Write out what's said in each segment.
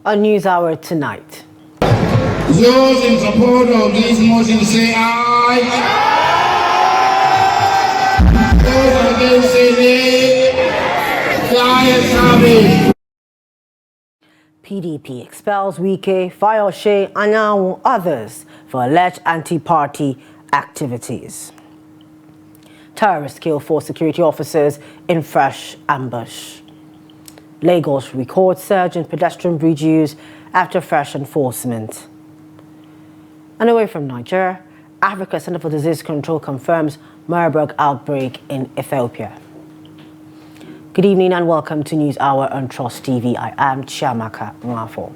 On News Hour tonight. Those in support of this motion say aye. Those against say nay. The ayes have it. PDP expels Wike, Fayose, Anyanwu, others for alleged anti-party activities. Terrorists kill 4 security officers in fresh ambush. Lagos records surge in pedestrian bridge use after fresh enforcement. And away from Nigeria, Africa Center for Disease Control confirms Marburg outbreak in Ethiopia. Good evening and welcome to News Hour on Trust TV. I am Chiamaka Nwafo.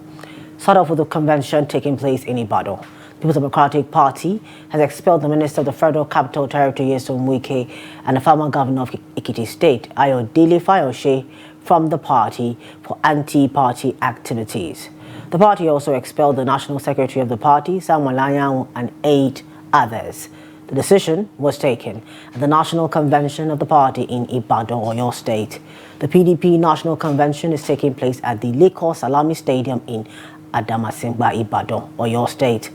Start off with the convention taking place in Ibadan. The People's Democratic Party has expelled the Minister of the Federal Capital Territory, Wike, and the former governor of Ekiti State, Ayodele Fayose, from the party for anti-party activities. The party also expelled the National Secretary of the party, Anyanwu, and 8 others. The decision was taken at the National Convention of the party in Ibadan, Oyo State. The PDP National Convention is taking place at the Lagos Salami Stadium in Adamasingba, Ibadan, Oyo State.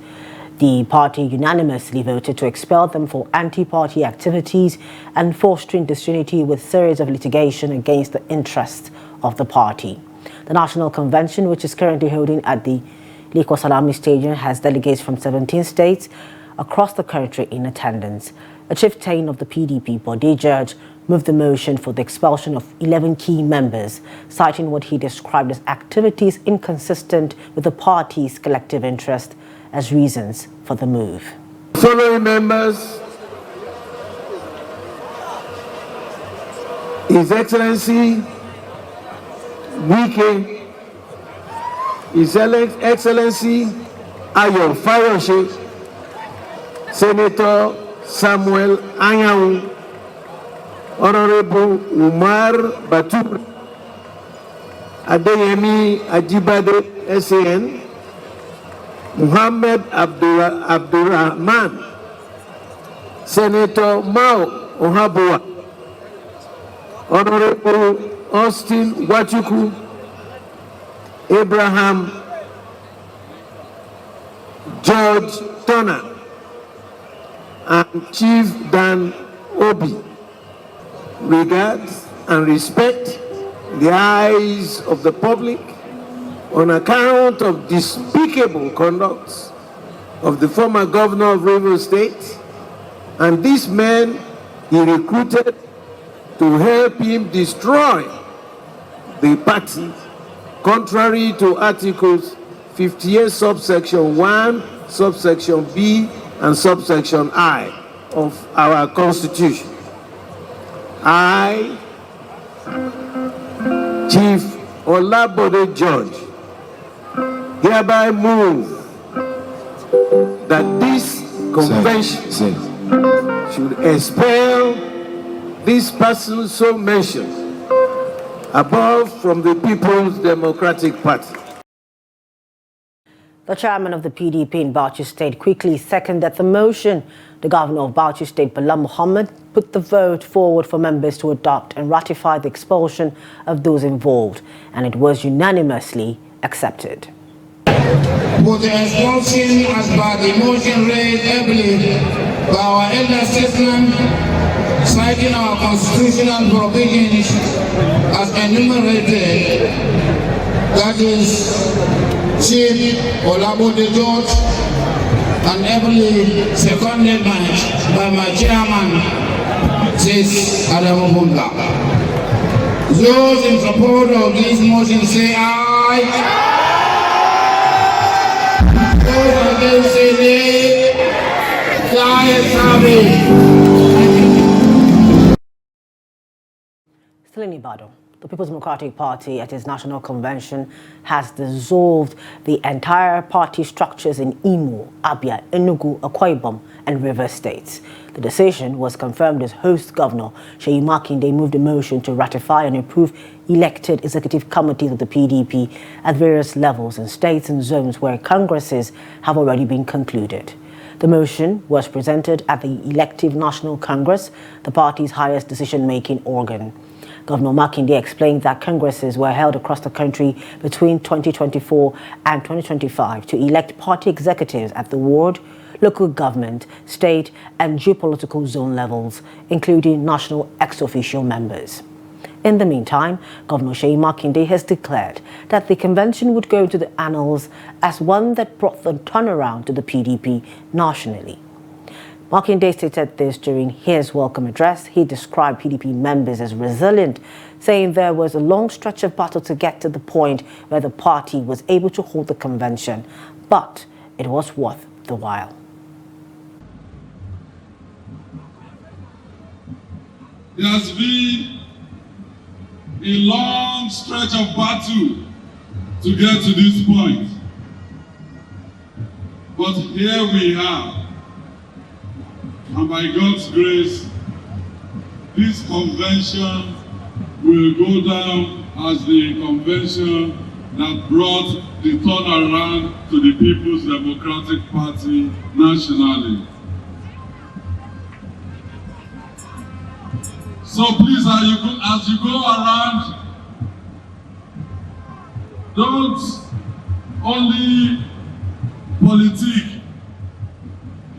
The party unanimously voted to expel them for anti-party activities and fostering disunity with series of litigation against the interests of the party. The National Convention, which is currently holding at the Lagos Salami Stadium, has delegates from 17 states across the country in attendance. A chieftain of the PDP, Bode George, moved the motion for the expulsion of 11 key members, citing what he described as activities inconsistent with the party's collective interest as reasons for the move. Following members, His Excellency Wike, His Excellency Ayo Fayose, Senator Samuel Anyanwu, Honorable Umar Batu, Adeyemi Ajibade SAN, Muhammad Abdurrahman, Senator Mao Ohabua, Honorable Austin Wachuku, Abraham George Turner, and Chief Dan Obi. Regards and respect in the eyes of the public on account of despicable conduct of the former governor of Rivers State and these men he recruited to help him destroy the party, contrary to Articles 58 subsection 1, subsection B, and subsection I of our Constitution. I, Chief Olabode George, hereby move that this convention should expel this person so mentioned above from the People's Democratic Party. The chairman of the PDP in Bauchi State quickly seconded the motion. The governor of Bauchi State, Bala Muhammad, put the vote forward for members to adopt and ratify the expulsion of those involved, and it was unanimously accepted. With the expulsion as per the motion raised heavily by our elder statesman, citing our constitutional provisions as enumerated, that is Chief Olabode George, and heavily seconded by my chairman, Sis Adamu Bunda. Those in support of this motion say aye. Those against say nay. The ayes have it. Still in Ibadan, the People's Democratic Party at its national convention has dissolved the entire party structures in Imo, Abia, Enugu, Akwa Ibom, and Rivers states. The decision was confirmed as host governor Seyi Makinde moved a motion to ratify and approve elected executive committees of the PDP at various levels in states and zones where congresses have already been concluded. The motion was presented at the elective National Congress, the party's highest decision-making organ. Governor Makinde explained that congresses were held across the country between 2024 and 2025 to elect party executives at the ward, local government, state and geopolitical zone levels, including national ex-officio members. In the meantime, Governor Seyi Makinde has declared that the convention would go into the annals as one that brought the turnaround to the PDP nationally. Makinde stated this during his welcome address. He described PDP members as resilient, saying there was a long stretch of battle to get to the point where the party was able to hold the convention, but it was worth the while. There has been a long stretch of battle to get to this point. But here we are. And by God's grace, this convention will go down as the convention that brought the turnaround to the People's Democratic Party nationally. So please, as you go around, don't only politic.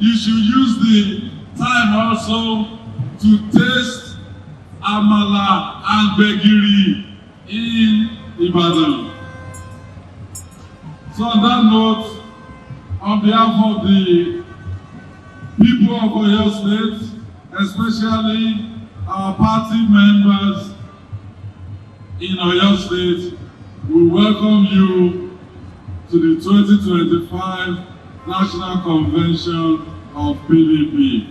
You should use the time also to taste amala and begiri in Ibadan. So on that note, on behalf of the people of Oyo State, especially our party members in Oyo State, we welcome you to the 2025 National Convention of PDP.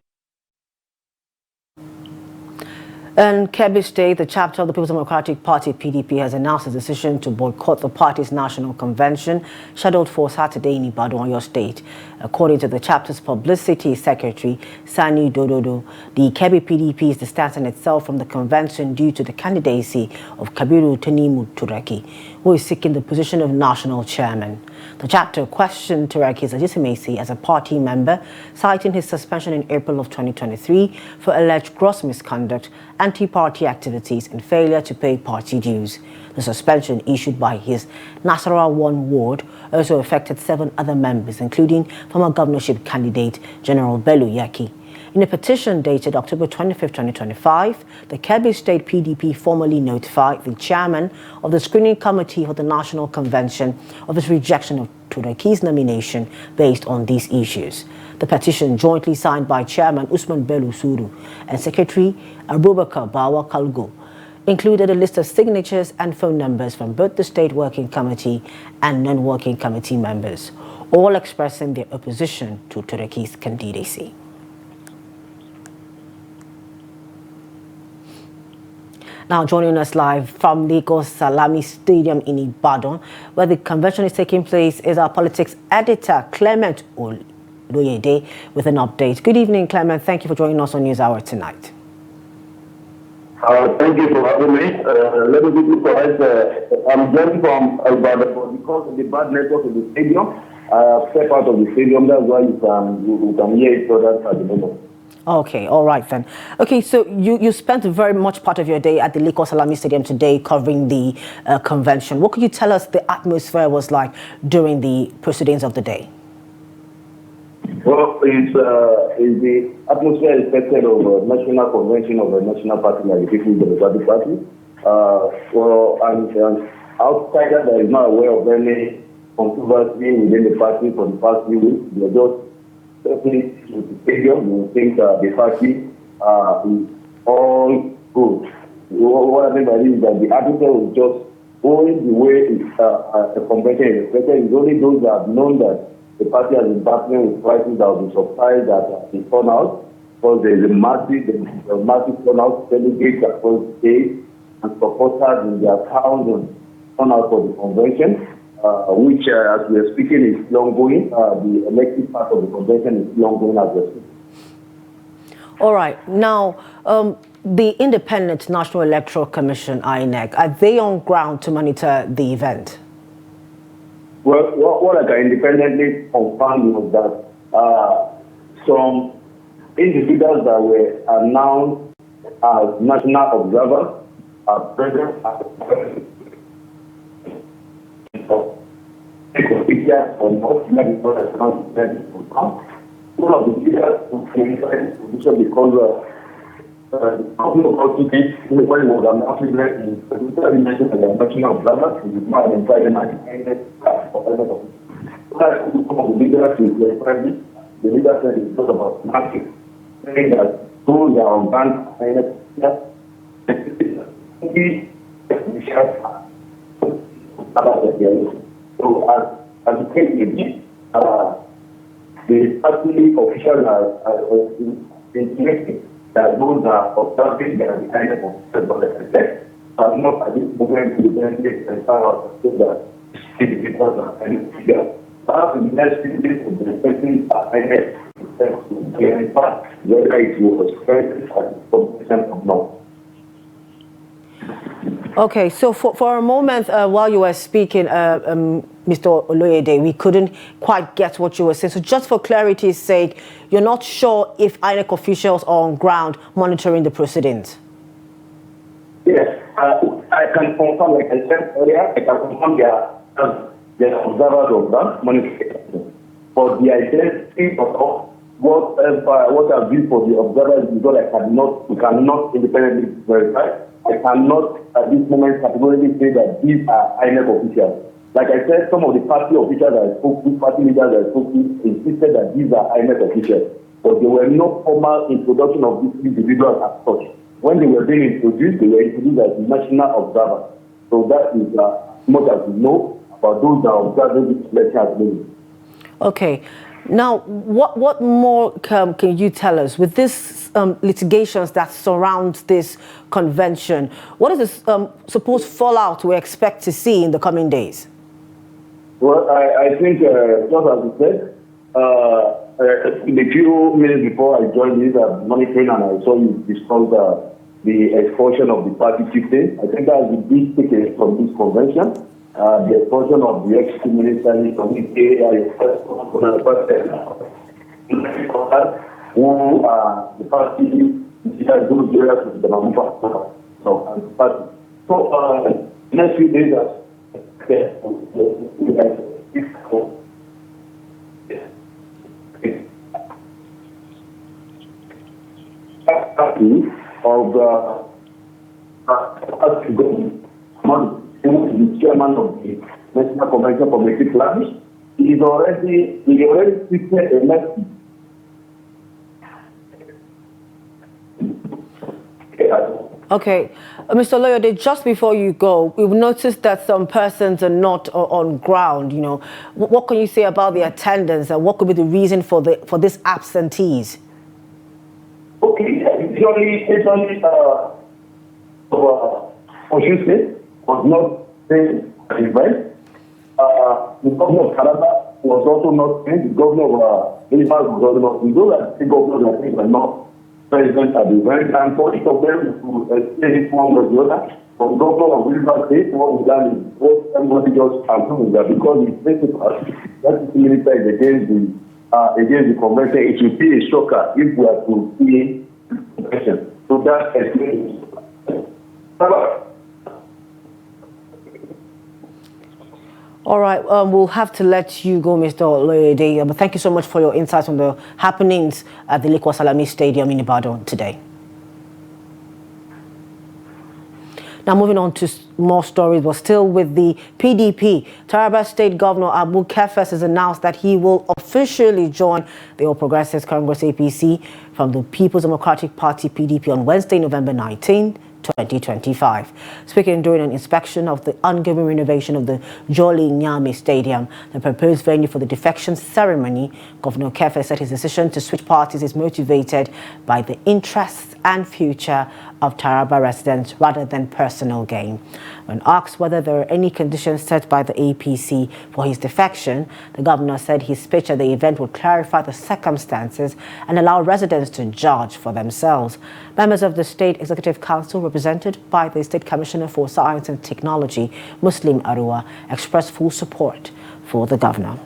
In Kebbi State, the chapter of the People's Democratic Party, PDP, has announced a decision to boycott the party's national convention scheduled for Saturday in Ibadan, Oyo State. According to the chapter's publicity secretary, Sani Dododo, the Kebbi PDP is distancing itself from the convention due to the candidacy of Kabiru Tanimu Turaki, who is seeking the position of national chairman. The chapter questioned Turaki's legitimacy as a party member, citing his suspension in April of 2023 for alleged gross misconduct, anti-party activities and failure to pay party dues. The suspension issued by his Nasarawa 1 ward also affected 7 other members, including former governorship candidate General Bello Yaki. In a petition dated October 25, 2025, the Kebbi State PDP formally notified the chairman of the screening committee for the National Convention of its rejection of Turaki's nomination based on these issues. The petition, jointly signed by Chairman Usman Bello Suru and Secretary Abubakar Bawa Kalgo, included a list of signatures and phone numbers from both the State Working Committee and non-working committee members, all expressing their opposition to Turaki's candidacy. Now joining us live from Lagos Salami Stadium in Ibadan, where the convention is taking place, is our politics editor, Clement Oloyede, with an update. Good evening, Clement. Thank you for joining us on News Hour tonight. Thank you for having me. Let me quickly correct. I'm joining from Ibadan, but because of the bad network of the stadium, I step out of the stadium. That's why you can hear each other at the moment. Okay, all right then. Okay, so you spent very much part of your day at the Lagos Salami Stadium today covering the convention. What could you tell us the atmosphere was like during the proceedings of the day? Well, it's the atmosphere expected of a national convention of a national party like the People's Democratic Party. And outsider that is not aware of any controversy within the party for the past few weeks, they're just definitely with the stadium, we think the party is all good. What I mean by this is that the atmosphere was just going the way a convention is expected. It's only those that have known that the party has been battling with crises that will be surprised at the turnout, because there is a massive turnout, delegates across the state and supporters in their thousands turn out for the convention. Which, as we are speaking, is still ongoing. The elective part of the convention is still ongoing as we are speaking. All right. Now, the Independent National Electoral Commission, INEC, are they on ground to monitor the event? Well, what I can independently confirm was that some individuals that were announced as national observers present at the or not, one of the leaders who came into this position because the government of Portuguese, when it was announced in particularly mentioned as a national observer, it is not an entire national of everything. So that's some of the leaders who were present. The leader said it's not about nothing, saying that those are on bank so as the case may be, the party officials are intimating that those are observing that the kind of effect are not at this moment to the benefit and power to that because of any figure. Perhaps in the next few days of the person are whether it was present at the percent or not. Okay, so for a moment, while you were speaking, Mr. Oloyede, we couldn't quite get what you were saying. So just for clarity's sake, you're not sure if INEC officials are on ground monitoring the proceedings? Yes, I can confirm, like I said earlier, I can confirm they are observers of ground monitoring. For the identity of what I've been for the observers, because we cannot independently verify. I cannot at this moment categorically say that these are INEC officials. Like I said, some of the party officials I spoke to, party leaders I spoke to, insisted that these are INEC officials. But there were no formal introduction of these individuals as such. When they were being introduced, they were introduced as national observers. So that is much as we know about those that are observing this election. Okay. Now, what more can you tell us with this litigations that surround this convention? What is the supposed fallout we expect to see in the coming days? Well, I think, just as you said, in a few minutes before I joined this monitoring and I saw you discuss the expulsion of the party chieftain. I think that's the big ticket from this convention. The expulsion of the ex-minister committee, who the party has good to the party. So, next few days, of the the chairman of the National Convention for Basic Planning, he already fixed a message. Okay, Mr. Oloyede, just before you go, we've noticed that some persons are not on ground. You know, what can you say about the attendance and what could be the reason for this absentees? Okay, it's only Osun State was not saying at the event. The governor of Canada was also not saying. The governor of Illinois was also not saying. Those are the governors I think were not present at the event. And for each of them to say one or the other, from the governor of Illinois State, what we done is both everybody just confirmed that because it's principal, that minister is against the convention. It would be a shocker if we are to see the convention. So that explains. All right, we'll have to let you go, Mr. Oloyede. But thank you so much for your insights on the happenings at the Lekwa Salami Stadium in Ibadan today. Now, moving on to more stories, but still with the PDP. Taraba State Governor Abu Kefes has announced that he will officially join the All Progressives Congress APC from the People's Democratic Party PDP on Wednesday, November 19, 2025. Speaking during an inspection of the ongoing renovation of the Jolly Nyame Stadium, the proposed venue for the defection ceremony, Governor Kefe said his decision to switch parties is motivated by the interests and future of Taraba residents rather than personal gain. When asked whether there are any conditions set by the APC for his defection, the governor said his speech at the event would clarify the circumstances and allow residents to judge for themselves. Members of the State Executive Council, represented by the State Commissioner for Science and Technology, Muslim Arua, expressed full support for the governor.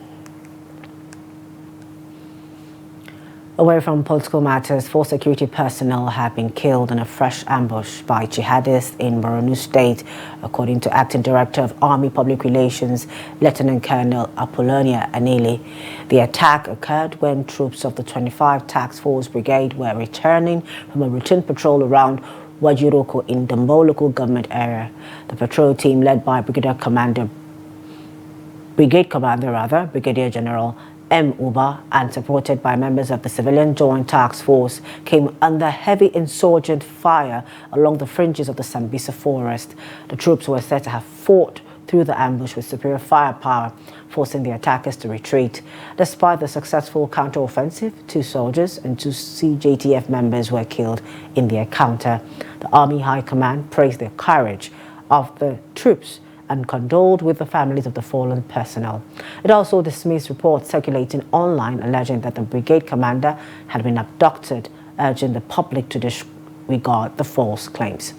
Away from political matters, 4 security personnel have been killed in a fresh ambush by jihadists in Borno State, according to Acting Director of Army Public Relations, Lieutenant Colonel Apollonia Anili. The attack occurred when troops of the 25 Task Force Brigade were returning from a routine patrol around Wajiroko in the Dambo local government area. The patrol team, led by Brigadier Brigadier General M. Uba, and supported by members of the Civilian Joint Task Force, came under heavy insurgent fire along the fringes of the Sambisa forest. The troops were said to have fought through the ambush with superior firepower, forcing the attackers to retreat. Despite the successful counter-offensive, 2 soldiers and 2 CJTF members were killed in the encounter. The Army High Command praised the courage of the troops and condoled with the families of the fallen personnel. It also dismissed reports circulating online alleging that the brigade commander had been abducted, urging the public to disregard the false claims.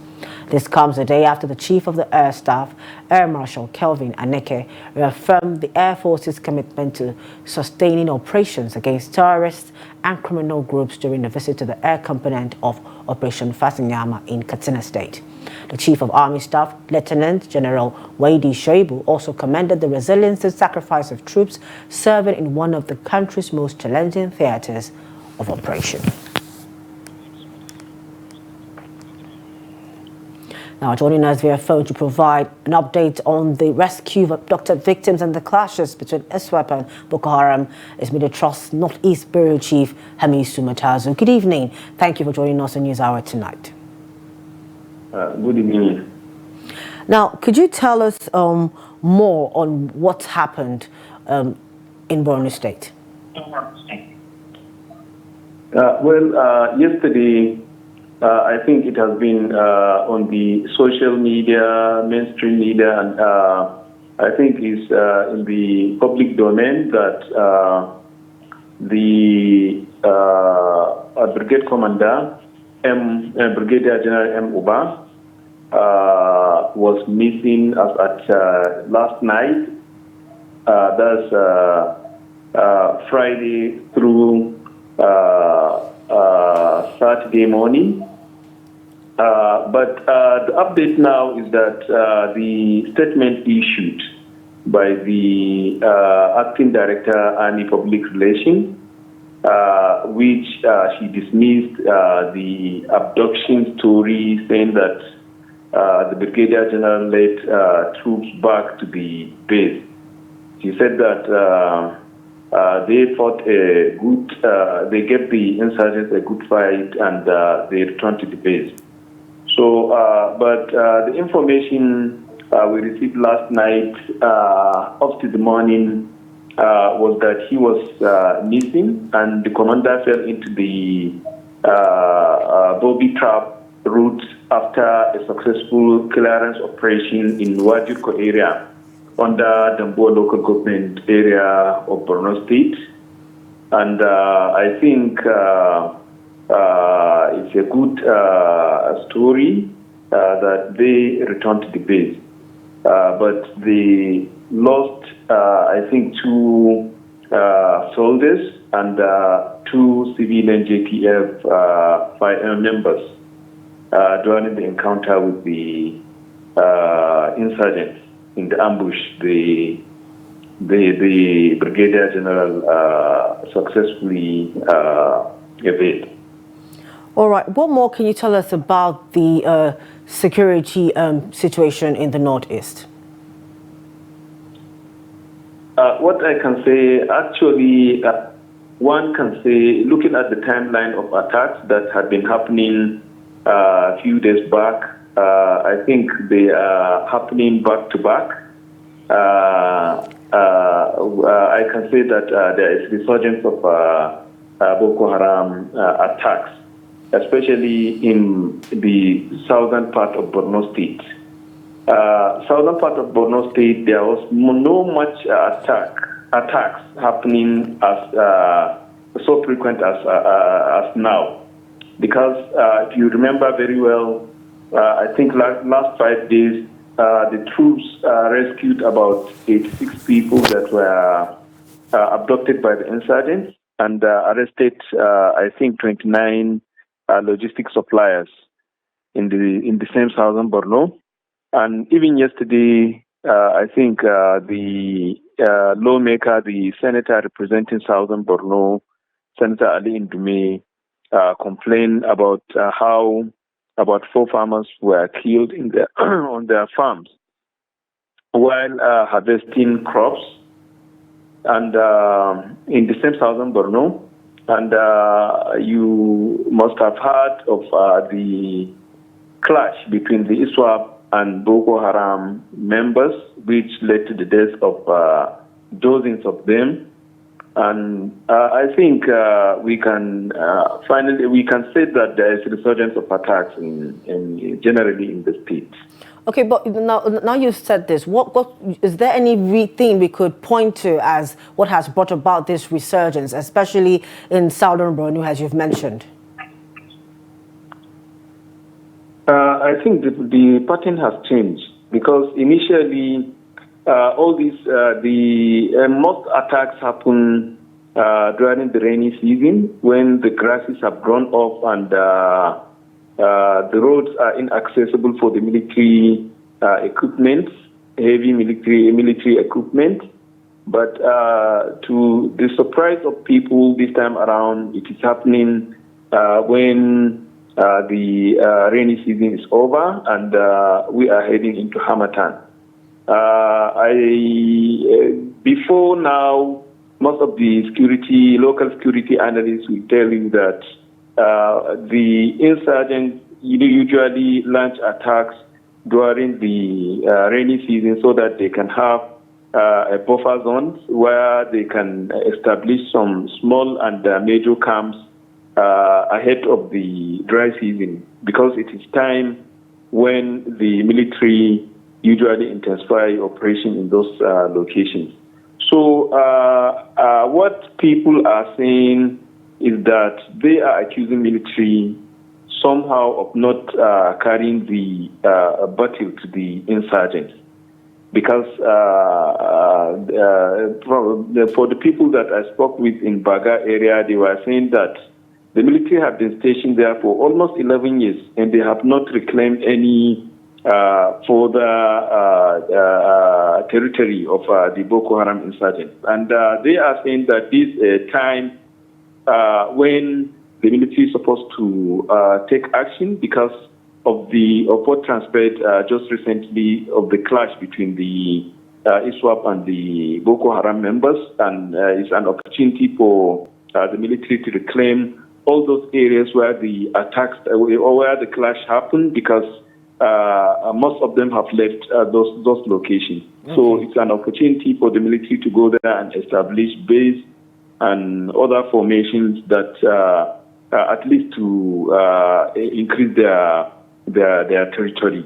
This comes a day after the Chief of the Air Staff, Air Marshal Kelvin Aneke, reaffirmed the Air Force's commitment to sustaining operations against terrorists and criminal groups during a visit to the air component of Operation Fasinyama in Katsina State. The Chief of Army Staff, Lieutenant General Wade Shoibu, also commended the resilience and sacrifice of troops serving in one of the country's most challenging theaters of operation. Now, joining us via phone to provide an update on the rescue of abducted victims and the clashes between ISWAP and Boko Haram is Media Trust Northeast Bureau Chief Hamisu Matazu. Good evening. Thank you for joining us on News Hour tonight. Good evening. Now, could you tell us more on what's happened in Borno State? Yesterday, I think it has been on the social media, mainstream media, and I think it's in the public domain that the brigade commander, Brigadier General M. Uba, was missing as at last night. That's Friday through Saturday morning. But the update now is that the statement issued by the Acting Director, Army Public Relations, which she dismissed the abduction story, saying that the Brigadier General led troops back to the base. She said that they fought a good, they gave the insurgents a good fight, and they returned to the base. So, but the information we received last night up to the morning was that he was missing, and the commander fell into the booby trap route after a successful clearance operation in Wajiroko area under Dambo local government area of Borno State. And I think it's a good story that they returned to the base. But they lost, I think, 2 soldiers and 2 civilian JTF members during the encounter with the insurgents in the ambush. The Brigadier General successfully evaded. All right. What more can you tell us about the security situation in the Northeast? What I can say, actually, one can say, looking at the timeline of attacks that had been happening a few days back, I think they are happening back to back. I can say that there is resurgence of Boko Haram attacks, especially in the southern part of Borno State. Southern part of Borno State, there was no much attacks happening as so frequent as now, because if you remember very well, I think last 5 days the troops rescued about 86 people that were abducted by the insurgents. and arrested, I think, 29 logistics suppliers in the same southern Borno. And even yesterday, I think the lawmaker, the senator representing southern Borno, Senator Ali Indume, complained about how about 4 farmers were killed in their on their farms while harvesting crops, and in the same southern Borno. And you must have heard of the clash between the ISWAP and Boko Haram members, which led to the death of dozens of them. And I think we can finally say that there is a resurgence of attacks generally in the state. Okay, but now you've said this. What is there anything we could point to as what has brought about this resurgence, especially in southern Borno, as you've mentioned? I think the pattern has changed, because initially all these most attacks happen during the rainy season, when the grasses have grown up and the roads are inaccessible for the military equipment, heavy military equipment. But to the surprise of people this time around, it is happening when the rainy season is over and we are heading into Hamatan. Before now, most of the local security analysts will tell you that the insurgents usually launch attacks during the rainy season so that they can have a buffer zones where they can establish some small and major camps ahead of the dry season, because it is time when the military usually intensify operation in those locations. So what people are saying is that they are accusing military somehow of not carrying the battle to the insurgents, because for the people that I spoke with in Baga area, they were saying that the military have been stationed there for almost 11 years and they have not reclaimed any further territory of the Boko Haram insurgents. And they are saying that this is a time when the military is supposed to take action because of what transpired just recently of the clash between the ISWAP and the Boko Haram members, and it's an opportunity for the military to reclaim all those areas where the attacks or where the clash happened, because most of them have left those locations. Okay. So it's an opportunity for the military to go there and establish base and other formations that at least to increase their territory.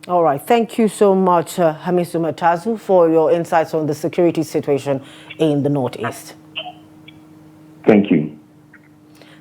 All right. Thank you so much, Hamisu Matazu, for your insights on the security situation in the Northeast. Thank you.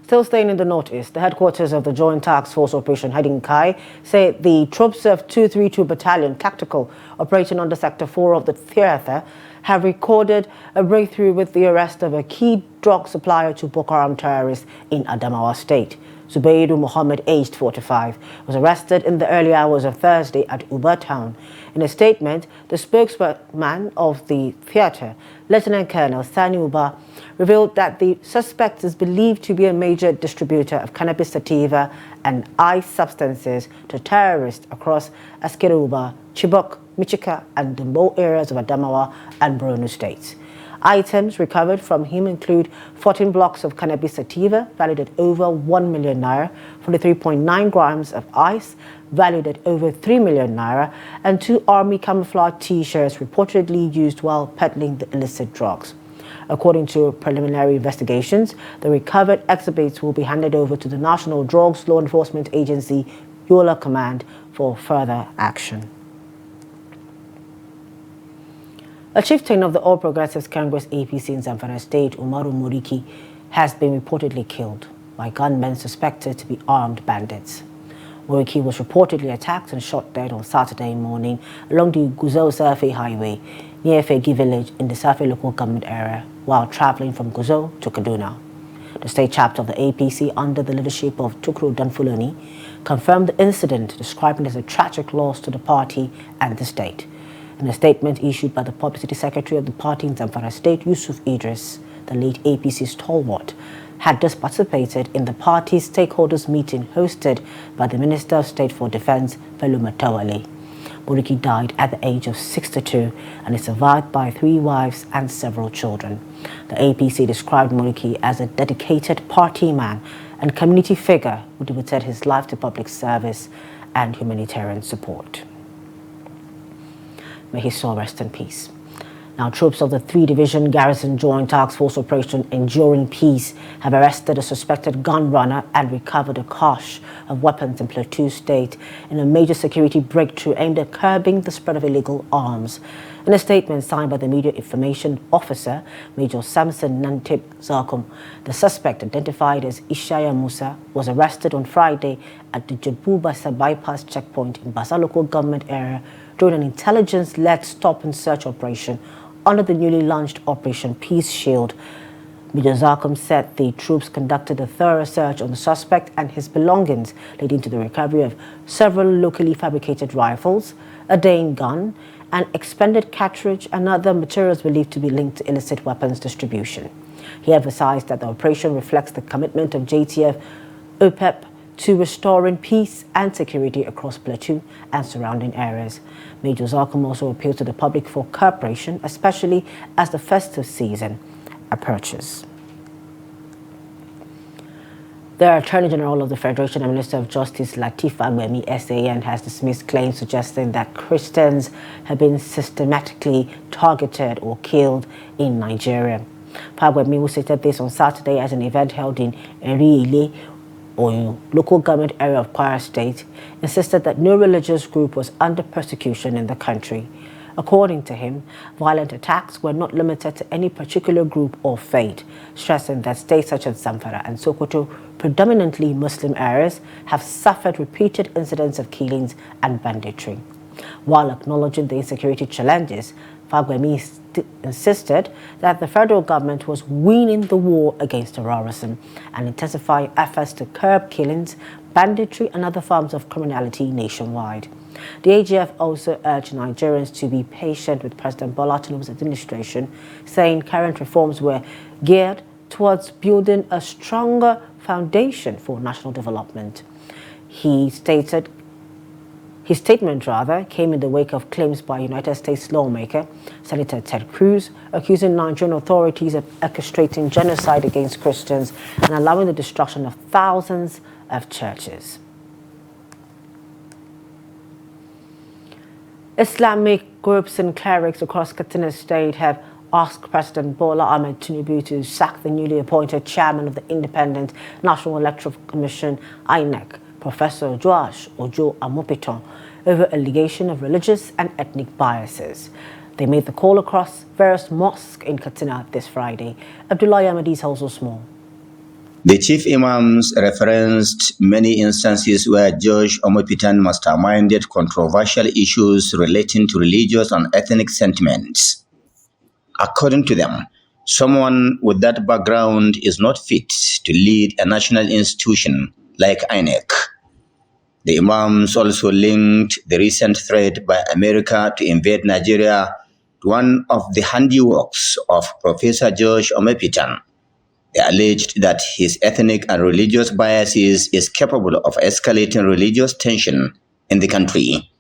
Still staying in the Northeast, the headquarters of the Joint Task Force Operation Hadinkai say the troops of 232 Battalion Tactical operating under Sector 4 of the theater have recorded a breakthrough with the arrest of a key drug supplier to Boko Haram terrorists in Adamawa State. Zubairu Muhammad, aged 45, was arrested in the early hours of Thursday at Uba Town. In a statement, the spokesman of the theater, Lieutenant Colonel Sani Uba, revealed that the suspect is believed to be a major distributor of cannabis sativa and ice substances to terrorists across Askira-Uba, Chibok, Michika, and Dumbo areas of Adamawa and Borno states. Items recovered from him include 14 blocks of cannabis sativa valued at over 1 million naira, 43.9 grams of ice valued at over 3 million naira, and 2 army camouflage T-shirts reportedly used while peddling the illicit drugs. According to preliminary investigations, the recovered exhibits will be handed over to the National Drugs Law Enforcement Agency, Yola Command, for further action. A chieftain of the All Progressives Congress APC in Zamfara State, Umaru Muriki, has been reportedly killed by gunmen suspected to be armed bandits. Muriki was reportedly attacked and shot dead on Saturday morning along the Gusau Surfey Highway near Fegi village in the Safi local government area while traveling from Guzo to Kaduna. The state chapter of the APC, under the leadership of Tukru Danfulani, confirmed the incident, describing it as a tragic loss to the party and the state. In a statement issued by the publicity secretary of the party in Zamfara State, Yusuf Idris, the late APC stalwart, had just participated in the party's stakeholders meeting hosted by the Minister of State for Defense, Bello Matawalle. Moriki died at the age of 62 and is survived by 3 wives and several children. The APC described Moriki as a dedicated party man and community figure who devoted his life to public service and humanitarian support. May his soul rest in peace. Now, troops of the 3-Division Garrison Joint Task Force Operation Enduring Peace have arrested a suspected gun runner and recovered a cache of weapons in Plateau State in a major security breakthrough aimed at curbing the spread of illegal arms. In a statement signed by the Media Information Officer, Major Samson Nantip Zarkum, the suspect, identified as Ishaya Musa, was arrested on Friday at the Jebu-Basa bypass checkpoint in Basa local government area during an intelligence-led stop-and-search operation under the newly launched Operation Peace Shield. Major Zarkum said the troops conducted a thorough search on the suspect and his belongings, leading to the recovery of several locally fabricated rifles, a Dane gun, an expended cartridge, and other materials believed to be linked to illicit weapons distribution. He emphasized that the operation reflects the commitment of JTF OPEP to restoring peace and security across Plateau and surrounding areas. Major Zarkum also appealed to the public for cooperation, especially as the festive season approaches. The Attorney General of the Federation and Minister of Justice, Lateef Fagbemi, SAN, has dismissed claims suggesting that Christians have been systematically targeted or killed in Nigeria. Fagbemi stated this on Saturday at an event held in Eriile, or local government area of Kwara State, insisted that no religious group was under persecution in the country. According to him, violent attacks were not limited to any particular group or faith, stressing that states such as Zamfara and Sokoto, predominantly Muslim areas, have suffered repeated incidents of killings and banditry. While acknowledging the insecurity challenges, Fagbemi insisted that the federal government was winning the war against terrorism and intensifying efforts to curb killings, banditry, and other forms of criminality nationwide. The AGF also urged Nigerians to be patient with President Bola Tinubu's administration, saying current reforms were geared towards building a stronger foundation for national development. His statement came in the wake of claims by United States lawmaker Senator Ted Cruz accusing Nigerian authorities of orchestrating genocide against Christians and allowing the destruction of thousands of churches. Islamic groups and clerics across Katsina State have asked President Bola Ahmed Tinubu to sack the newly appointed chairman of the Independent National Electoral Commission, INEC, Professor Joash Ojo Amopiton, over allegation of religious and ethnic biases. They made the call across various mosques in Katsina this Friday. Abdullah Yamadi tells us more. The chief imams referenced many instances where Josh Omopitan masterminded controversial issues relating to religious and ethnic sentiments. According to them, someone with that background is not fit to lead a national institution like INEC. The imams also linked the recent threat by America to invade Nigeria to one of the handiworks of Professor Josh Omopitan. They alleged that his ethnic and religious biases is capable of escalating religious tension in the country.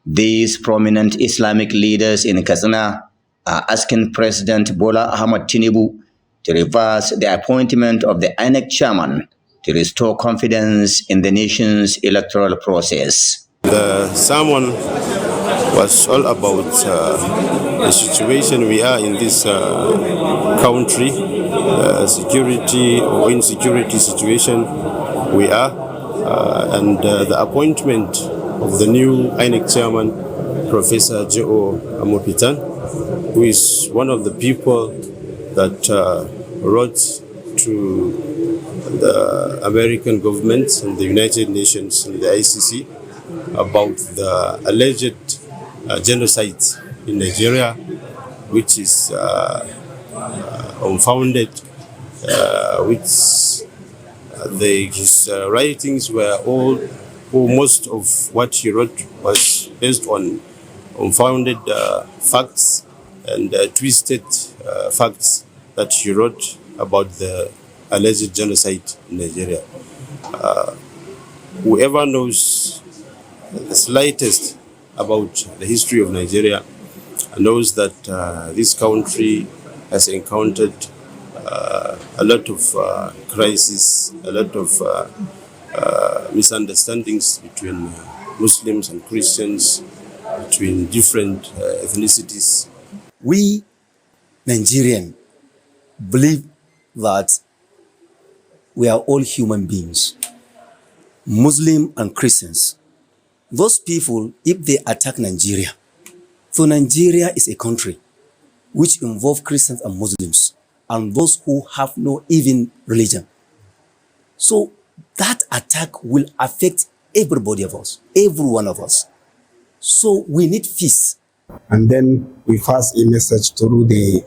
These prominent Islamic leaders in Katsina are asking President Bola Ahmed Tinubu to reverse the appointment of the INEC chairman to restore confidence in the nation's electoral process. The sermon was all about the situation we are in this country, security or insecurity situation we are, and the appointment of the new INEC chairman, Professor Joe Amopitan, who is one of the people that wrote to the American government and the United Nations and the ICC about the alleged genocide in Nigeria which is unfounded, which his writings were all, or most of what he wrote was based on unfounded facts and twisted facts that he wrote about the alleged genocide in Nigeria. Whoever knows the slightest about the history of Nigeria knows that this country has encountered a lot of crises, a lot of misunderstandings between Muslims and Christians, between different ethnicities. We Nigerians believe that we are all human beings, Muslim and Christians. Those people, if they attack Nigeria, so Nigeria is a country which involves Christians and Muslims and those who have no even religion. So that attack will affect everybody of us, every one of us. So we need peace. And then we pass a message through the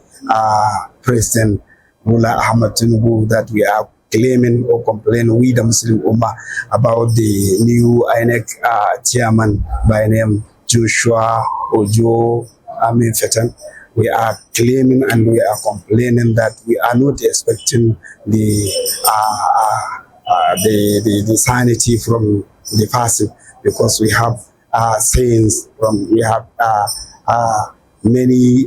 President Bola Ahmed Tinubu that we are claiming or complaining, we the Muslim Ummah, about the new INEC chairman by name Joshua Ojo Fetan. We are claiming and we are complaining that we are not expecting the sanity from the person, because we have sayings from, we have many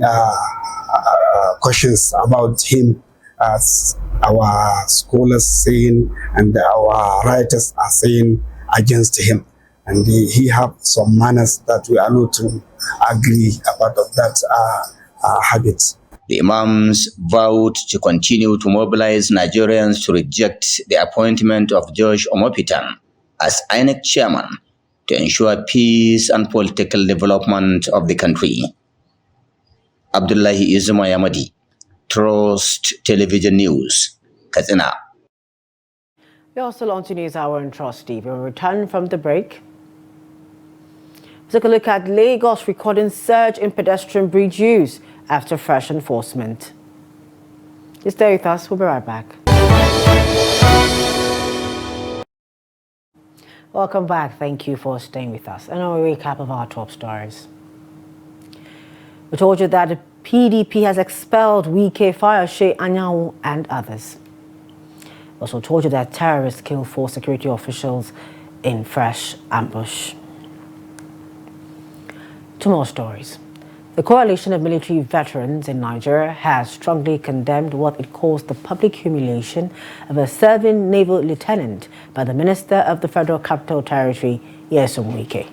questions about him, as our scholars saying and our writers are saying against him. And he have some manners that we are not to agree about of that habit. The Imams vowed to continue to mobilize Nigerians to reject the appointment of George Omopitan as INEC chairman to ensure peace and political development of the country. Abdullahi Izuma Yamadi, Trust Television News, Katsina. We are still on to News Hour and Trust TV. We'll return from the break. Take a look at Lagos recording surge in pedestrian bridge use after fresh enforcement. Just stay with us. We'll be right back. Welcome back. Thank you for staying with us. And now a recap of our top stories. We told you that the PDP has expelled Wike, Fayose, Anyanwu and others. We also told you that terrorists killed 4 security officials in fresh ambush. 2 more stories. The Coalition of Military Veterans in Nigeria has strongly condemned what it calls the public humiliation of a serving naval lieutenant by the Minister of the Federal Capital Territory, Nyesom Wike.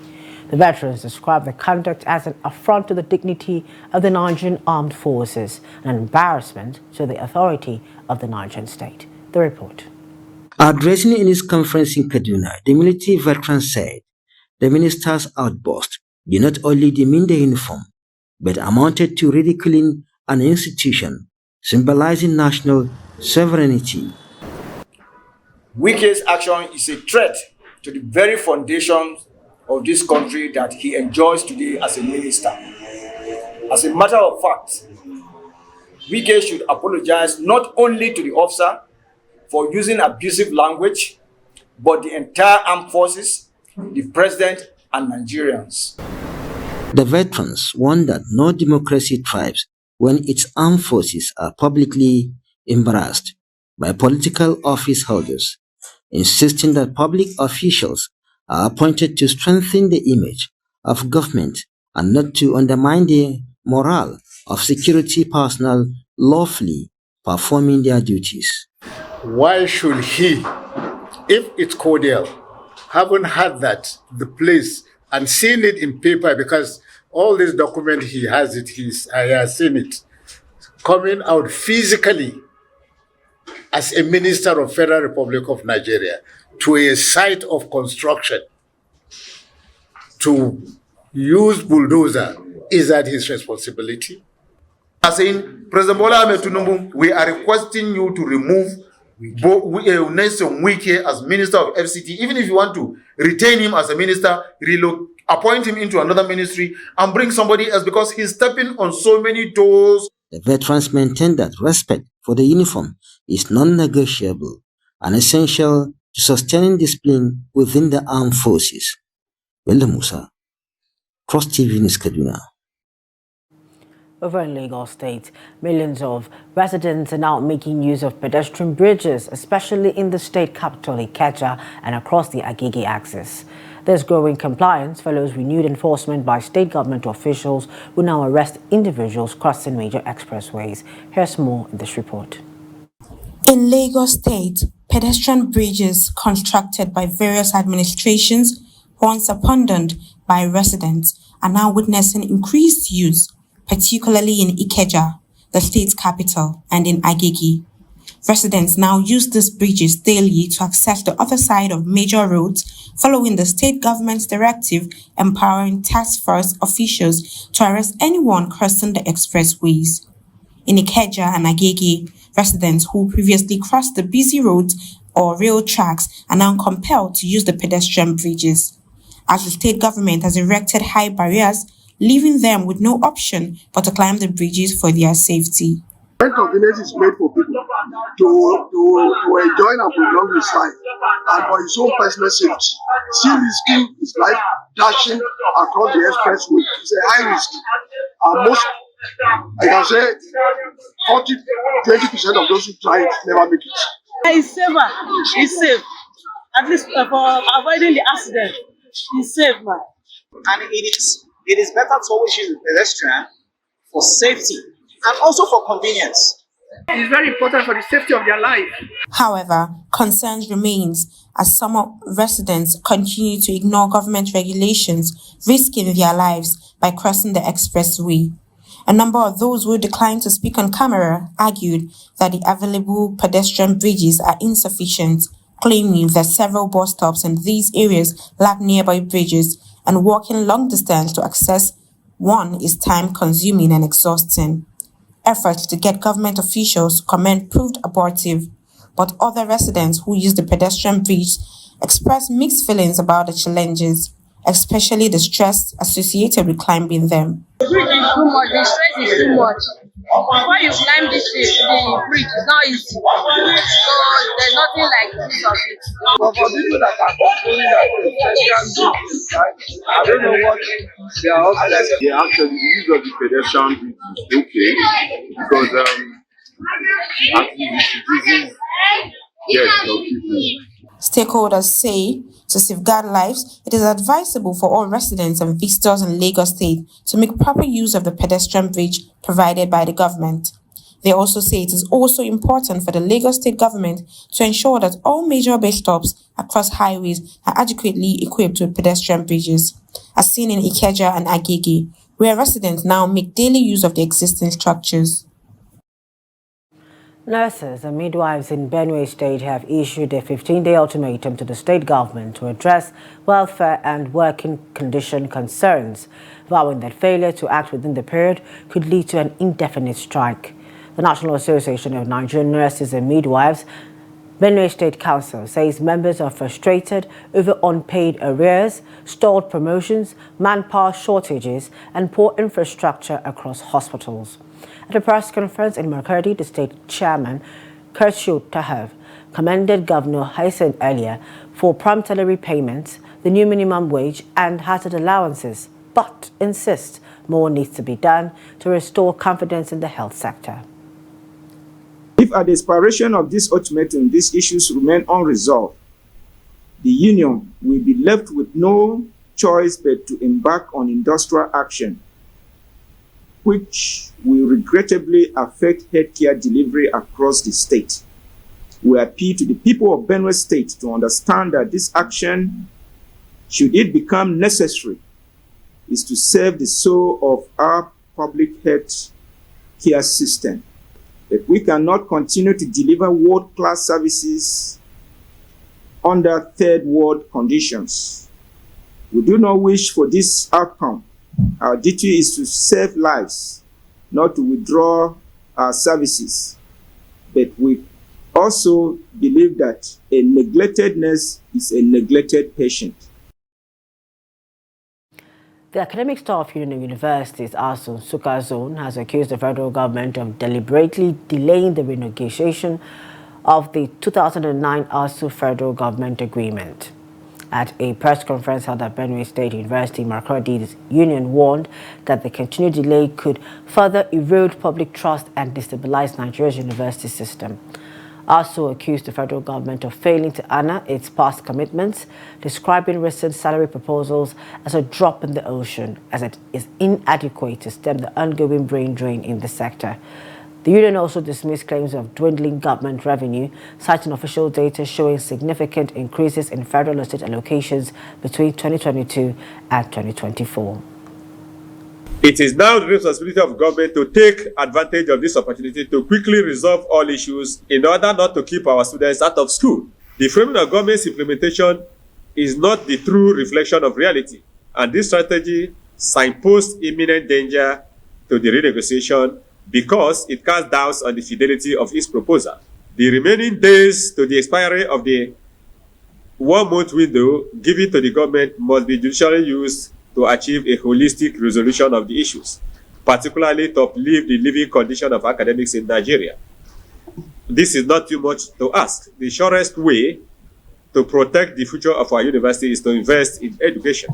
The veterans describe the conduct as an affront to the dignity of the Nigerian armed forces and an embarrassment to the authority of the Nigerian state. The report. Addressing in his conference in Kaduna, the military veteran said the minister's outburst did not only demean the uniform, but amounted to ridiculing an institution symbolizing national sovereignty. Wike's action is a threat to the very foundation of this country that he enjoys today as a minister. As a matter of fact, Wike should apologize not only to the officer for using abusive language, but the entire armed forces, the president, and Nigerians. The veterans warned that no democracy thrives when its armed forces are publicly embarrassed by political office holders, insisting that public officials are appointed to strengthen the image of government and not to undermine the morale of security personnel lawfully performing their duties. Why should he, if it's cordial, haven't had that, the place, and seen it in paper, because all this document he has it, I have seen it, coming out physically as a minister of Federal Republic of Nigeria to a site of construction to use bulldozer, is that his responsibility? I'm saying, President Bola Ahmed Tinubu, we are requesting you to remove Nyesom Wike as Minister of FCT. Even if you want to retain him as a minister, appoint him into another ministry and bring somebody else because he's stepping on so many toes. The veterans maintain that respect for the uniform is non-negotiable and essential to sustaining discipline within the armed forces. Bello Musa, Cross TV News Kaduna. Over in Lagos State, millions of residents are now making use of pedestrian bridges, especially in the state capital, Ikeja, and across the Agege axis. This growing compliance follows renewed enforcement by state government officials who now arrest individuals crossing major expressways. Here's more in this report. In Lagos State, pedestrian bridges constructed by various administrations, once abandoned by residents, are now witnessing increased use, particularly in Ikeja, the state's capital, and in Agege. Residents now use these bridges daily to access the other side of major roads, following the state government's directive empowering task force officials to arrest anyone crossing the expressways. In Ikeja and Agege, residents who previously crossed the busy roads or rail tracks are now compelled to use the pedestrian bridges, as the state government has erected high barriers, leaving them with no option but to climb the bridges for their safety. Convenience is made for people to enjoy and prolong his life and for his own personal safety. Still risking his life dashing across the expressway is a high risk. And most, I can say, 40-20% of those who try it never make it. It's safer. It's safe. At least for avoiding the accident. It's safe, man. And it is better to always use the pedestrian for safety and also for convenience. It is very important for the safety of their life. However, concerns remains as some residents continue to ignore government regulations, risking their lives by crossing the expressway. A number of those who declined to speak on camera argued that the available pedestrian bridges are insufficient, claiming that several bus stops in these areas lack nearby bridges and walking long distance to access one is time-consuming and exhausting. Efforts to get government officials to comment proved abortive, but other residents who use the pedestrian bridge expressed mixed feelings about the challenges, especially the stress associated with climbing them. The bridge is too much, the stress is too much. Before you climb the bridge, it's not easy. So there's nothing like this of it. But for people that are complaining that I don't know what they are offering. Yeah, actually, the use of the pedestrian bridge is okay because at least it reduces deaths of people. Stakeholders say to safeguard lives, it is advisable for all residents and visitors in Lagos State to make proper use of the pedestrian bridge provided by the government. They also say it is also important for the Lagos State government to ensure that all major bus stops across highways are adequately equipped with pedestrian bridges, as seen in Ikeja and Agege, where residents now make daily use of the existing structures. Nurses and midwives in Benue State have issued a 15-day ultimatum to the state government to address welfare and working condition concerns, vowing that failure to act within the period could lead to an indefinite strike. The National Association of Nigerian Nurses and Midwives, Benue State Council, says members are frustrated over unpaid arrears, stalled promotions, manpower shortages, and poor infrastructure across hospitals. At a press conference in Makurdi, the state chairman, Kershu Tahav, commended Governor Hyson earlier for prompt salary payments, the new minimum wage, and hazard allowances, but insists more needs to be done to restore confidence in the health sector. If at the expiration of this ultimatum these issues remain unresolved, the union will be left with no choice but to embark on industrial action, which will regrettably affect healthcare delivery across the state. We appeal to the people of Benue State to understand that this action, should it become necessary, is to serve the soul of our public health care system. That we cannot continue to deliver world-class services under third world conditions. We do not wish for this outcome. Our duty is to save lives, not to withdraw our services. But we also believe that a neglected nurse is a neglected patient. The Academic Staff Union of Universities, ASU Nsukka Zone, has accused the federal government of deliberately delaying the renegotiation of the 2009 ASU federal government agreement. At a press conference held at Benue State University, Makurdi's union warned that the continued delay could further erode public trust and destabilize Nigeria's university system. ASU accused the federal government of failing to honor its past commitments, describing recent salary proposals as a drop in the ocean, as it is inadequate to stem the ongoing brain drain in the sector. The union also dismissed claims of dwindling government revenue, citing official data showing significant increases in federal and state allocations between 2022 and 2024. It is now the responsibility of government to take advantage of this opportunity to quickly resolve all issues in order not to keep our students out of school. The framing of government's implementation is not the true reflection of reality, and this strategy signposts imminent danger to the renegotiation because it casts doubts on the fidelity of its proposal. The remaining days to the expiry of the 1-month window given to the government must be judicially used to achieve a holistic resolution of the issues, particularly to uplift the living condition of academics in Nigeria. This is not too much to ask. The surest way to protect the future of our university is to invest in education.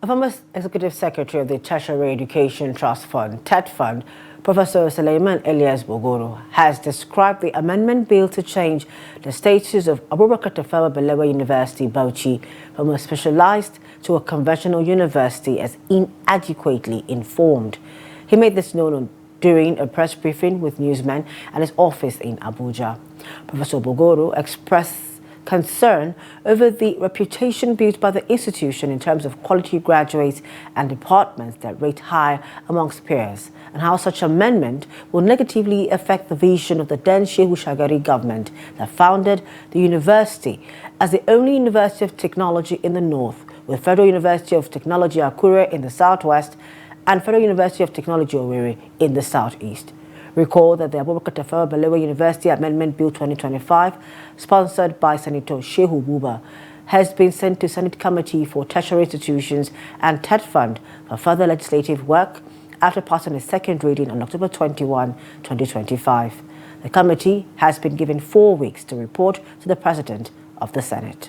A former Executive Secretary of the Tertiary Education Trust Fund, TED Fund, Professor Suleiman Elias Bogoro, has described the amendment bill to change the status of Abubakar Tafawa Balewa University, Bauchi, from a specialized to a conventional university as inadequately informed. He made this known during a press briefing with newsmen at his office in Abuja. Professor Bogoro expressed concern over the reputation built by the institution in terms of quality graduates and departments that rate high amongst peers, and how such amendment will negatively affect the vision of the then Shehu Shagari government that founded the university as the only university of technology in the north, with Federal University of Technology Akure in the southwest and Federal University of Technology Owerri in the southeast. Recall that the Abubakar Tafawa Balewa University Amendment Bill 2025, sponsored by Senator Shehu Buba, has been sent to Senate Committee for Tertiary Institutions and TED Fund for further legislative work after passing a second reading on October 21, 2025. The committee has been given 4 weeks to report to the President of the Senate.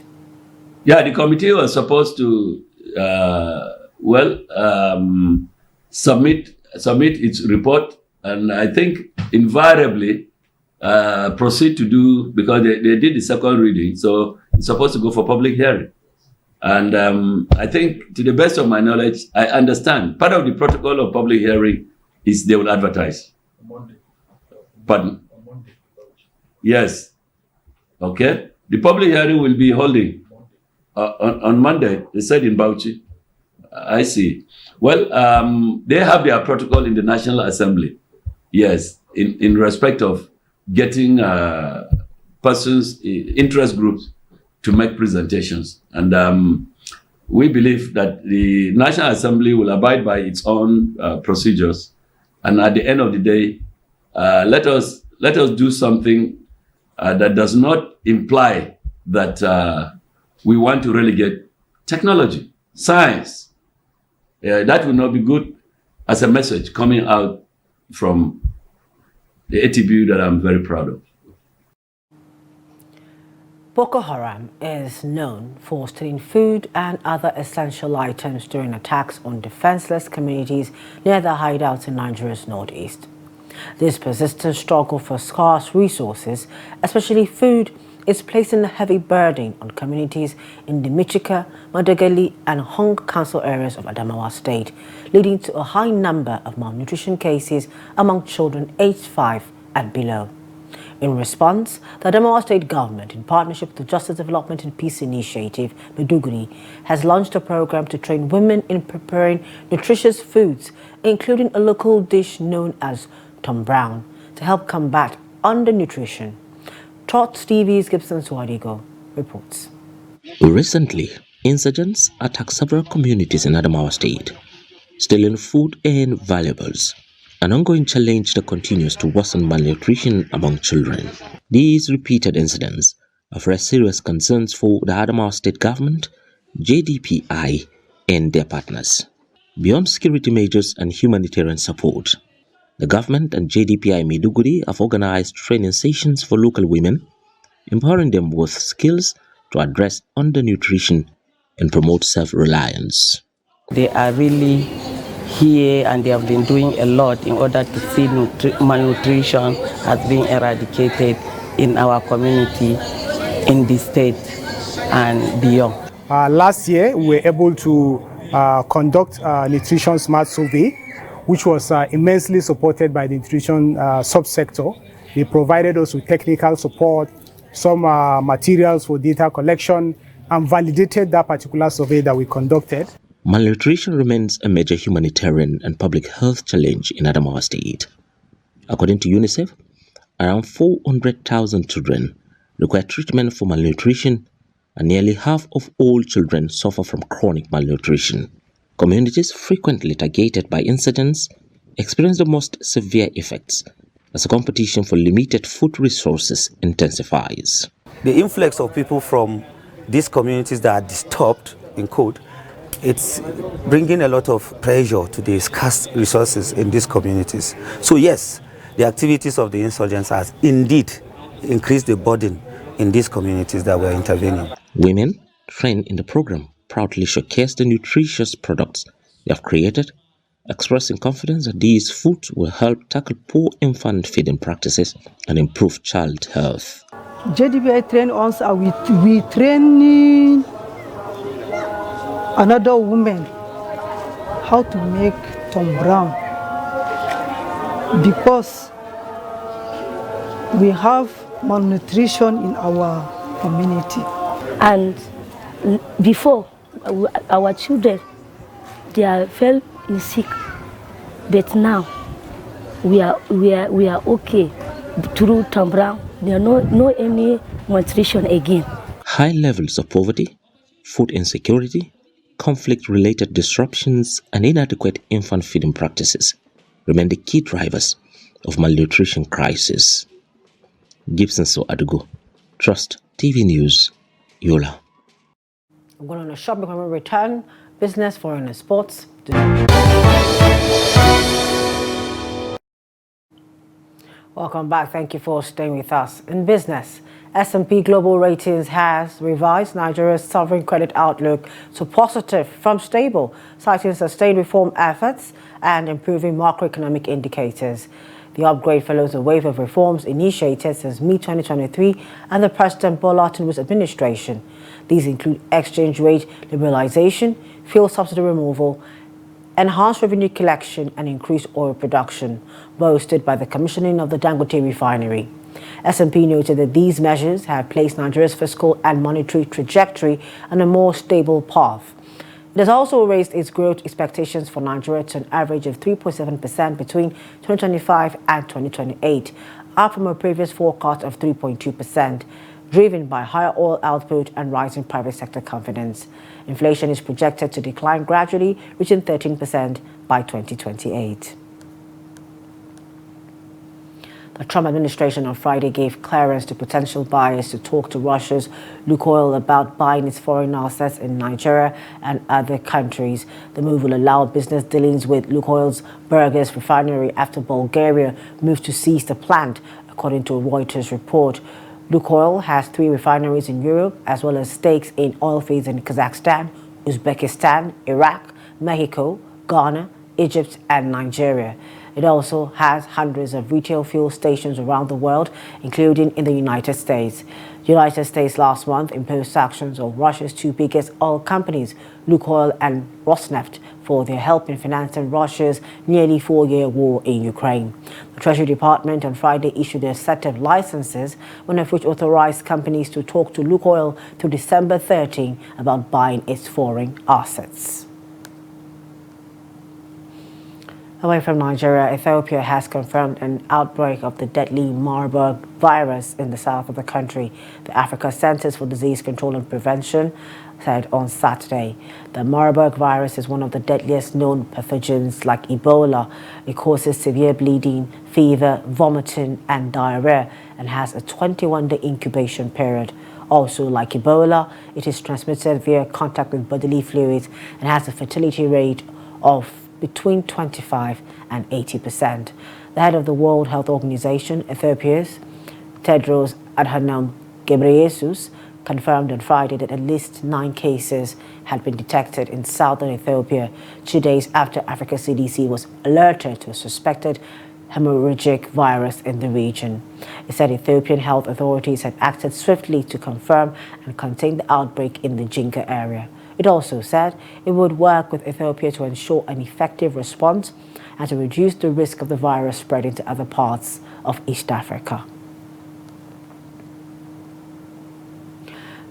Yeah, the committee was supposed to, submit its report, and I think invariably proceed to do, because they did the second reading, so it's supposed to go for public hearing. And I think, to the best of my knowledge, I understand part of the protocol of public hearing is they will advertise. Monday. Pardon? On Monday. Yes. Okay. The public hearing will be holding on Monday, they said in Bauchi. I see. Well, they have their protocol in the National Assembly. Yes, in respect of getting persons, interest groups to make presentations. And we believe that the National Assembly will abide by its own procedures. And at the end of the day, let us do something that does not imply that we want to relegate technology, science. That will not be good as a message coming out from the ATBU that I'm very proud of. Boko Haram is known for stealing food and other essential items during attacks on defenseless communities near their hideouts in Nigeria's northeast. This persistent struggle for scarce resources, especially food, is placing a heavy burden on communities in the Michika, Madagali and Hong Council areas of Adamawa State, leading to a high number of malnutrition cases among children aged 5 and below. In response, the Adamawa State government, in partnership with the Justice Development and Peace Initiative, Maiduguri, has launched a program to train women in preparing nutritious foods, including a local dish known as Tom Brown, to help combat undernutrition. Trot TV's Gibson Swadigo reports. Recently, insurgents attacked several communities in Adamawa State, stealing food and valuables, an ongoing challenge that continues to worsen malnutrition among children. These repeated incidents have raised serious concerns for the Adamawa State government JDPI, and their partners. Beyond security measures and humanitarian support, the government and JDPI Maiduguri have organized training sessions for local women, empowering them with skills to address undernutrition and promote self-reliance. They are really here and they have been doing a lot in order to see malnutrition has been eradicated in our community, in the state and beyond. Last year, we were able to conduct a nutrition smart survey, which was immensely supported by the nutrition subsector. They provided us with technical support, some materials for data collection, and validated that particular survey that we conducted. Malnutrition remains a major humanitarian and public health challenge in Adamawa State. According to UNICEF, around 400,000 children require treatment for malnutrition, and nearly half of all children suffer from chronic malnutrition. Communities frequently targeted by incidents experience the most severe effects as the competition for limited food resources intensifies. The influx of people from these communities that are disturbed, in quote, it's bringing a lot of pressure to the scarce resources in these communities. So yes, the activities of the insurgents has indeed increased the burden in these communities that we're intervening. Women trained in the program proudly showcase the nutritious products they have created, expressing confidence that these foods will help tackle poor infant feeding practices and improve child health. JDBI train us, we train another woman how to make Tom Brown, because we have malnutrition in our community. And before, our children, they fell sick, but now we are okay through Tom Brown. There are no any malnutrition again. High levels of poverty, food insecurity, conflict-related disruptions, and inadequate infant feeding practices remain the key drivers of malnutrition crisis. Gibson So Adugo, Trust TV News, Yola. I'm going on a short break. When we return, business, foreign and sports. Welcome back. Thank you for staying with us. In business, S&P Global Ratings has revised Nigeria's sovereign credit outlook to positive from stable, citing sustained reform efforts and improving macroeconomic indicators. The upgrade follows a wave of reforms initiated since mid-2023 and the President Bola Tinubu's administration. These include exchange rate liberalization, fuel subsidy removal, enhanced revenue collection, and increased oil production, boosted by the commissioning of the Dangote refinery. S&P noted that these measures have placed Nigeria's fiscal and monetary trajectory on a more stable path. It has also raised its growth expectations for Nigeria to an average of 3.7% between 2025 and 2028, up from a previous forecast of 3.2%, driven by higher oil output and rising private sector confidence. Inflation is projected to decline gradually, reaching 13% by 2028. The Trump administration on Friday gave clearance to potential buyers to talk to Russia's Lukoil about buying its foreign assets in Nigeria and other countries. The move will allow business dealings with Lukoil's Burgas refinery after Bulgaria moved to seize the plant, according to a Reuters report. Lukoil has 3 refineries in Europe, as well as stakes in oil fields in Kazakhstan, Uzbekistan, Iraq, Mexico, Ghana, Egypt, and Nigeria. It also has hundreds of retail fuel stations around the world, including in the United States. The United States last month imposed sanctions on Russia's 2 biggest oil companies, Lukoil and Rosneft, for their help in financing Russia's nearly 4-year war in Ukraine. The Treasury Department on Friday issued a set of licenses, one of which authorized companies to talk to Lukoil through December 13 about buying its foreign assets. Away from Nigeria, Ethiopia has confirmed an outbreak of the deadly Marburg virus in the south of the country. The Africa Centers for Disease Control and Prevention said on Saturday. The Marburg virus is one of the deadliest known pathogens like Ebola. It causes severe bleeding, fever, vomiting, and diarrhea, and has a 21-day incubation period. Also, like Ebola, it is transmitted via contact with bodily fluids and has a fatality rate of between 25 and 80%. The head of the World Health Organization, Ethiopia's Tedros Adhanom Ghebreyesus, confirmed on Friday that at least 9 cases had been detected in southern Ethiopia 2 days after Africa CDC was alerted to a suspected hemorrhagic virus in the region. It said Ethiopian health authorities had acted swiftly to confirm and contain the outbreak in the Jinka area. It also said it would work with Ethiopia to ensure an effective response and to reduce the risk of the virus spreading to other parts of East Africa.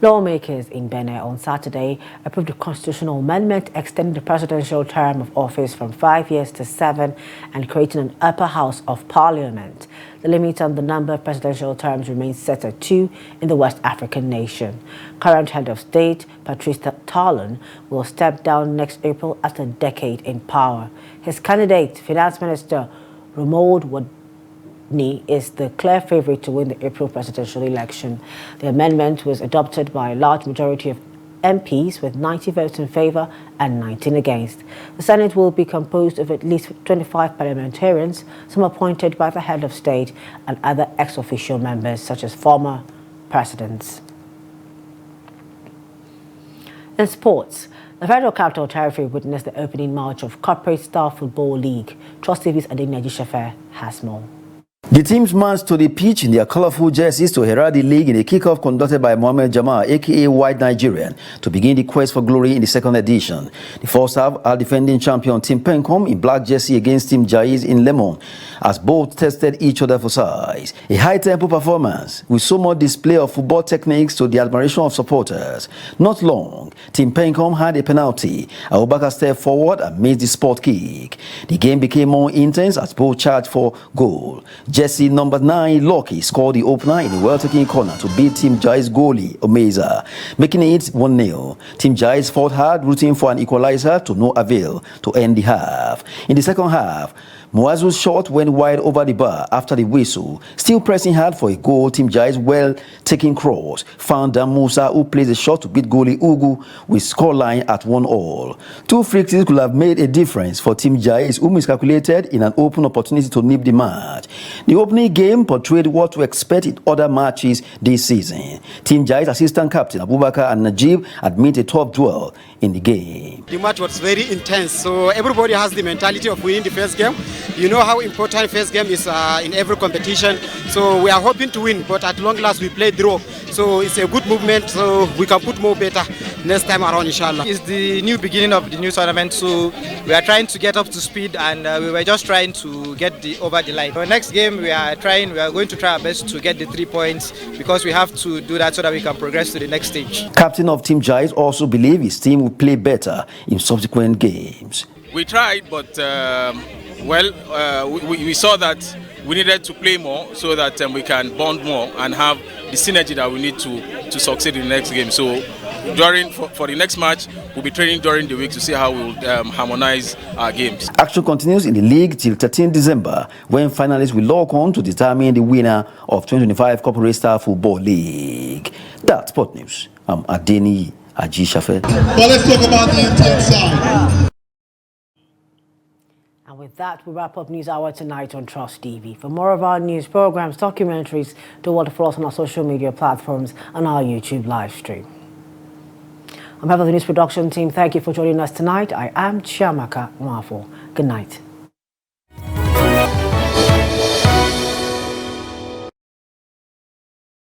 Lawmakers in Benin on Saturday approved a constitutional amendment extending the presidential term of office from 5 years to 7 and creating an upper house of parliament. The limit on the number of presidential terms remains set at 2 in the West African nation. Current head of state, Patrice Talon, will step down next April after a decade in power. His candidate, Finance Minister Romuald is the clear favorite to win the April presidential election. The amendment was adopted by a large majority of MPs with 90 votes in favor and 19 against. The Senate will be composed of at least 25 parliamentarians, some appointed by the head of state and other ex-officio members such as former presidents. In sports, the Federal Capital Territory witnessed the opening match of Corporate Star Football League. Trust TV's Adegnaji Shafe has more. The teams marched to the pitch in their colorful jerseys to herald the league in a kickoff conducted by Mohamed Jamal, aka White Nigerian, to begin the quest for glory in the second edition. The first half, our defending champion Team Pencom in black jersey against Team Jais in lemon, as both tested each other for size. A high-tempo performance with so much display of football techniques to the admiration of supporters. Not long, Team Pencom had a penalty. Abubakar stepped forward and made the spot kick. The game became more intense as both charged for goal. Jersey number 9, Lucky, scored the opener in a well-taken corner to beat Team Jai's goalie, Omeza, making it 1-0. Team Jais fought hard, rooting for an equalizer to no avail to end the half. In the second half, Muazu's shot went wide over the bar after the whistle. Still pressing hard for a goal, Team Jai's well-taken cross found Dan Musa, who placed a shot to beat goalie Ugu with scoreline at 1-1. 2 free kicks could have made a difference for Team Jais, who miscalculated in an open opportunity to nip the match. The opening game portrayed what to expect in other matches this season. Team Jai's assistant captain Abubakar and Najib admit a tough duel in the game. The match was very intense, so everybody has the mentality of winning the first game. You know how important first game is in every competition, so we are hoping to win, but at long last we play draw, so it's a good movement, so we can put more better next time around, inshallah. It's the new beginning of the new tournament, so we are trying to get up to speed, and we were just trying to get over the line. So next game we are going to try our best to get the 3 points, because we have to do that so that we can progress to the next stage. Captain of Team Jais also believes his team will play better in subsequent games. We tried, but we saw that we needed to play more so that we can bond more and have the synergy that we need to succeed in the next game. So for the next match, we'll be training during the week to see how we'll harmonize our games. Action continues in the league till 13 December, when finalists will log on to determine the winner of 2025 Corporate Star Football League. That's Sport News. I'm Adeni Ajishafe. Well, let's talk about the intense side. And with that, we wrap up News Hour tonight on Trust TV. For more of our news programs, documentaries, do want to follow us on our social media platforms and our YouTube live stream. On behalf of the news production team, thank you for joining us tonight. I am Chiamaka Mwafo. Good night.